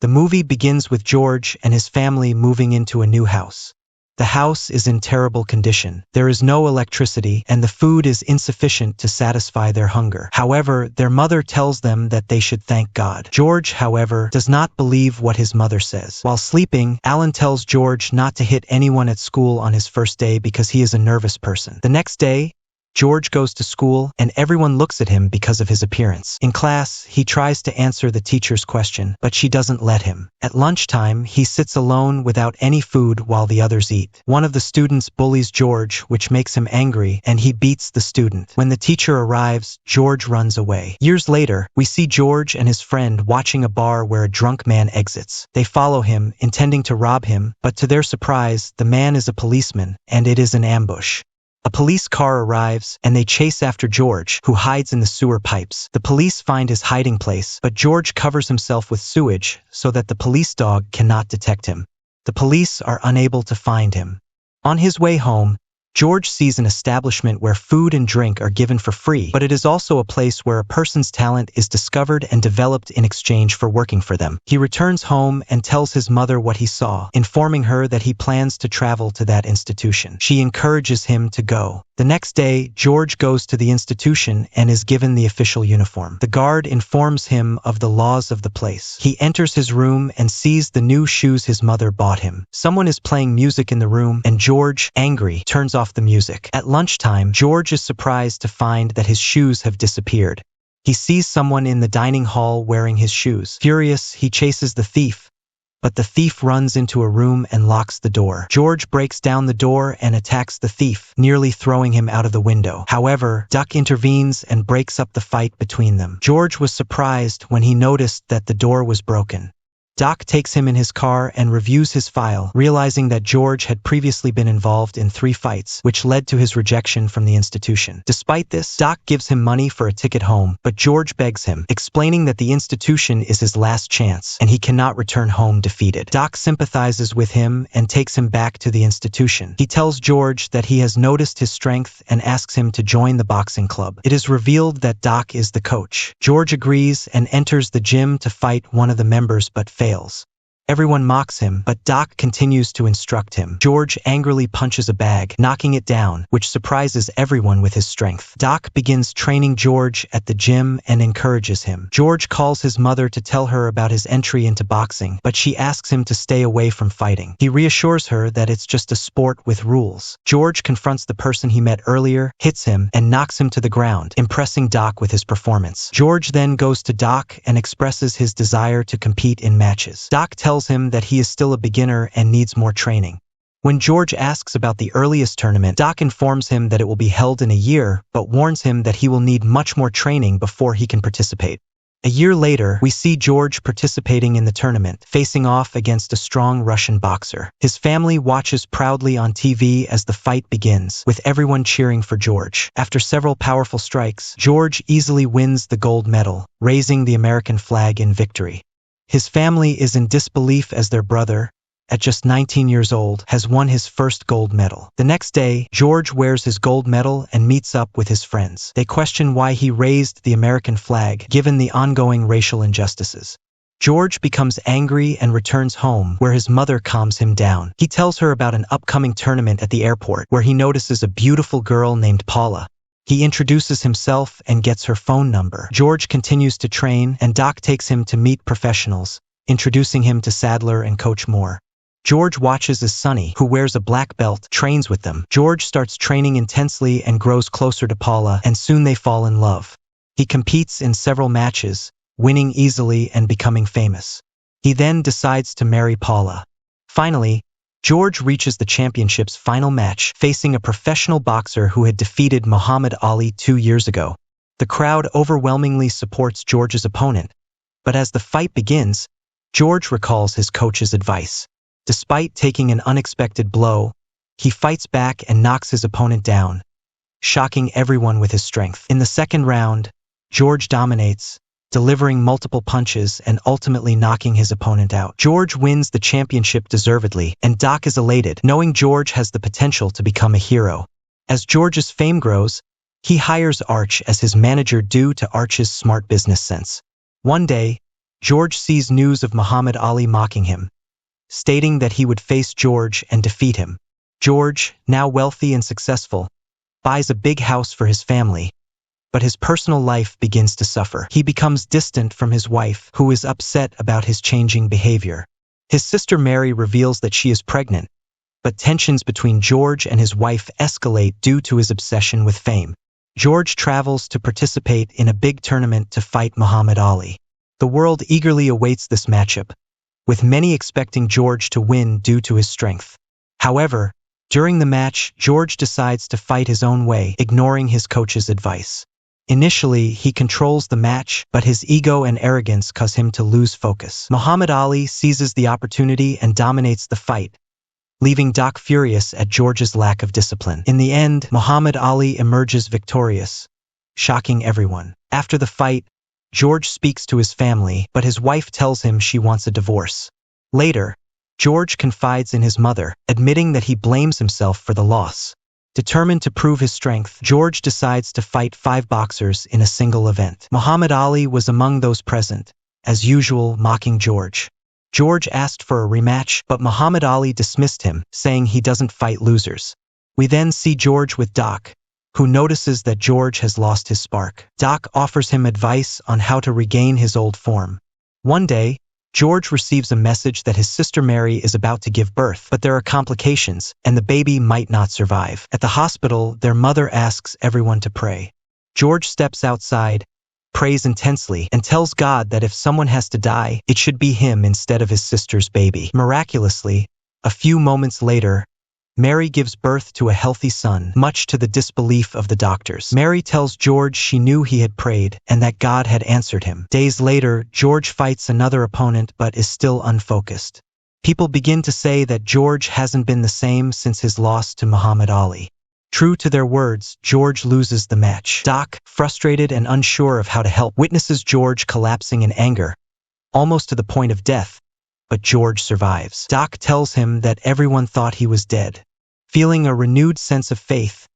The movie begins with George and his family moving into a new house. The house is in terrible condition. There is no electricity, and the food is insufficient to satisfy their hunger. However, their mother tells them that they should thank God. George, however, does not believe what his mother says. While sleeping, Alan tells George not to hit anyone at school on his first day because he is a nervous person. The next day, George goes to school, and everyone looks at him because of his appearance. In class, he tries to answer the teacher's question, but she doesn't let him. At lunchtime, he sits alone without any food while the others eat. One of the students bullies George, which makes him angry, and he beats the student. When the teacher arrives, George runs away. Years later, we see George and his friend watching a bar where a drunk man exits. They follow him, intending to rob him, but to their surprise, the man is a policeman, and it is an ambush. A police car arrives, and they chase after George, who hides in the sewer pipes. The police find his hiding place, but George covers himself with sewage so that the police dog cannot detect him. The police are unable to find him. On his way home, George sees an establishment where food and drink are given for free, but it is also a place where a person's talent is discovered and developed in exchange for working for them. He returns home and tells his mother what he saw, informing her that he plans to travel to that institution. She encourages him to go. The next day, George goes to the institution and is given the official uniform. The guard informs him of the laws of the place. He enters his room and sees the new shoes his mother bought him. Someone is playing music in the room, and George, angry, turns off the music. At lunchtime, George is surprised to find that his shoes have disappeared. He sees someone in the dining hall wearing his shoes. Furious, he chases the thief, but the thief runs into a room and locks the door. George breaks down the door and attacks the thief, nearly throwing him out of the window. However, Duck intervenes and breaks up the fight between them. George was surprised when he noticed that the door was broken. Doc takes him in his car and reviews his file, realizing that George had previously been involved in 3 fights, which led to his rejection from the institution. Despite this, Doc gives him money for a ticket home, but George begs him, explaining that the institution is his last chance, and he cannot return home defeated. Doc sympathizes with him and takes him back to the institution. He tells George that he has noticed his strength and asks him to join the boxing club. It is revealed that Doc is the coach. George agrees and enters the gym to fight one of the members but fails. Everyone mocks him, but Doc continues to instruct him. George angrily punches a bag, knocking it down, which surprises everyone with his strength. Doc begins training George at the gym and encourages him. George calls his mother to tell her about his entry into boxing, but she asks him to stay away from fighting. He reassures her that it's just a sport with rules. George confronts the person he met earlier, hits him, and knocks him to the ground, impressing Doc with his performance. George then goes to Doc and expresses his desire to compete in matches. Doc tells him that he is still a beginner and needs more training. When George asks about the earliest tournament, Doc informs him that it will be held in a year, but warns him that he will need much more training before he can participate. A year later, we see George participating in the tournament, facing off against a strong Russian boxer. His family watches proudly on TV as the fight begins, with everyone cheering for George. After several powerful strikes, George easily wins the gold medal, raising the American flag in victory. His family is in disbelief as their brother, at just 19 years old, has won his first gold medal. The next day, George wears his gold medal and meets up with his friends. They question why he raised the American flag, given the ongoing racial injustices. George becomes angry and returns home, where his mother calms him down. He tells her about an upcoming tournament at the airport, where he notices a beautiful girl named Paula. He introduces himself and gets her phone number. George continues to train, and Doc takes him to meet professionals, introducing him to Sadler and Coach Moore. George watches as Sonny, who wears a black belt, trains with them. George starts training intensely and grows closer to Paula, and soon they fall in love. He competes in several matches, winning easily and becoming famous. He then decides to marry Paula. Finally, George reaches the championship's final match, facing a professional boxer who had defeated Muhammad Ali 2 years ago. The crowd overwhelmingly supports George's opponent, but as the fight begins, George recalls his coach's advice. Despite taking an unexpected blow, he fights back and knocks his opponent down, shocking everyone with his strength. In the second round, George dominates, delivering multiple punches and ultimately knocking his opponent out. George wins the championship deservedly, and Doc is elated, knowing George has the potential to become a hero. As George's fame grows, he hires Arch as his manager due to Arch's smart business sense. One day, George sees news of Muhammad Ali mocking him, stating that he would face George and defeat him. George, now wealthy and successful, buys a big house for his family, but his personal life begins to suffer. He becomes distant from his wife, who is upset about his changing behavior. His sister Mary reveals that she is pregnant, but tensions between George and his wife escalate due to his obsession with fame. George travels to participate in a big tournament to fight Muhammad Ali. The world eagerly awaits this matchup, with many expecting George to win due to his strength. However, during the match, George decides to fight his own way, ignoring his coach's advice. Initially, he controls the match, but his ego and arrogance cause him to lose focus. Muhammad Ali seizes the opportunity and dominates the fight, leaving Doc furious at George's lack of discipline. In the end, Muhammad Ali emerges victorious, shocking everyone. After the fight, George speaks to his family, but his wife tells him she wants a divorce. Later, George confides in his mother, admitting that he blames himself for the loss. Determined to prove his strength, George decides to fight 5 boxers in a single event. Muhammad Ali was among those present, as usual mocking George. George asked for a rematch, but Muhammad Ali dismissed him, saying he doesn't fight losers. We then see George with Doc, who notices that George has lost his spark. Doc offers him advice on how to regain his old form. One day, George receives a message that his sister Mary is about to give birth, but there are complications, and the baby might not survive. At the hospital, their mother asks everyone to pray. George steps outside, prays intensely, and tells God that if someone has to die, it should be him instead of his sister's baby. Miraculously, a few moments later, Mary gives birth to a healthy son, much to the disbelief of the doctors. Mary tells George she knew he had prayed, and that God had answered him. Days later, George fights another opponent but is still unfocused. People begin to say that George hasn't been the same since his loss to Muhammad Ali. True to their words, George loses the match. Doc, frustrated and unsure of how to help, witnesses George collapsing in anger, almost to the point of death, but George survives. Doc tells him that everyone thought he was dead. Feeling a renewed sense of faith,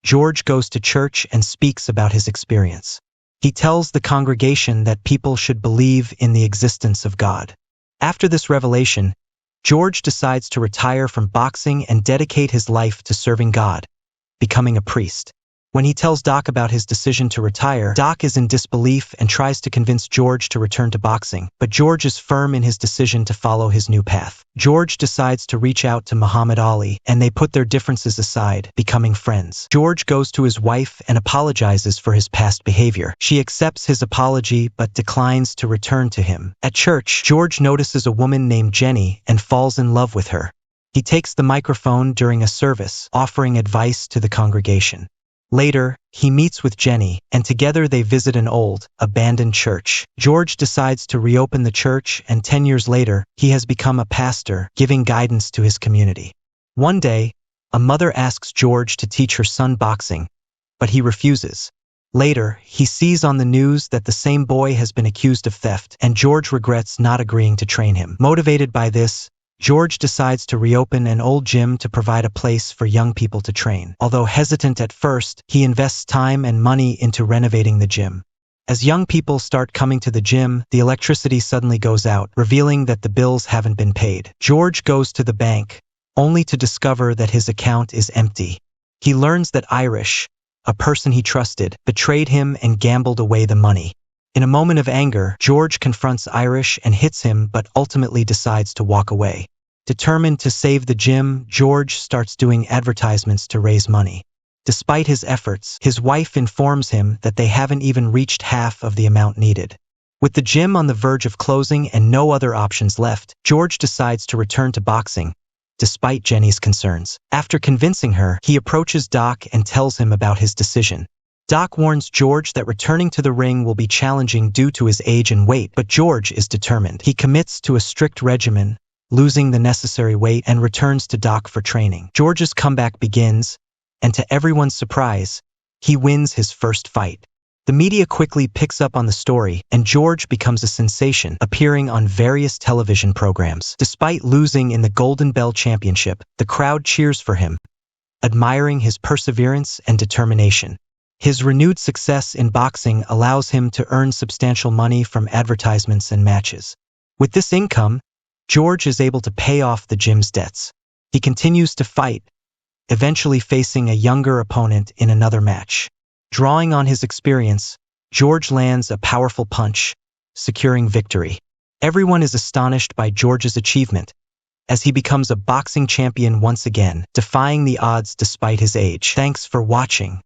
George goes to church and speaks about his experience. He tells the congregation that people should believe in the existence of God. After this revelation, George decides to retire from boxing and dedicate his life to serving God, becoming a priest. When he tells Doc about his decision to retire, Doc is in disbelief and tries to convince George to return to boxing, but George is firm in his decision to follow his new path. George decides to reach out to Muhammad Ali, and they put their differences aside, becoming friends. George goes to his wife and apologizes for his past behavior. She accepts his apology but declines to return to him. At church, George notices a woman named Jenny and falls in love with her. He takes the microphone during a service, offering advice to the congregation. Later, he meets with Jenny, and together they visit an old, abandoned church. George decides to reopen the church, and 10 years later, he has become a pastor, giving guidance to his community. One day, a mother asks George to teach her son boxing, but he refuses. Later, he sees on the news that the same boy has been accused of theft, and George regrets not agreeing to train him. Motivated by this, George decides to reopen an old gym to provide a place for young people to train. Although hesitant at first, he invests time and money into renovating the gym. As young people start coming to the gym, the electricity suddenly goes out, revealing that the bills haven't been paid. George goes to the bank, only to discover that his account is empty. He learns that Irish, a person he trusted, betrayed him and gambled away the money. In a moment of anger, George confronts Irish and hits him but ultimately decides to walk away. Determined to save the gym, George starts doing advertisements to raise money. Despite his efforts, his wife informs him that they haven't even reached half of the amount needed. With the gym on the verge of closing and no other options left, George decides to return to boxing, despite Jenny's concerns. After convincing her, he approaches Doc and tells him about his decision. Doc warns George that returning to the ring will be challenging due to his age and weight, but George is determined. He commits to a strict regimen, losing the necessary weight, and returns to Doc for training. George's comeback begins, and to everyone's surprise, he wins his first fight. The media quickly picks up on the story, and George becomes a sensation, appearing on various television programs. Despite losing in the Golden Bell Championship, the crowd cheers for him, admiring his perseverance and determination. His renewed success in boxing allows him to earn substantial money from advertisements and matches. With this income, George is able to pay off the gym's debts. He continues to fight, eventually facing a younger opponent in another match. Drawing on his experience, George lands a powerful punch, securing victory. Everyone is astonished by George's achievement, as he becomes a boxing champion once again, defying the odds despite his age. Thanks for watching.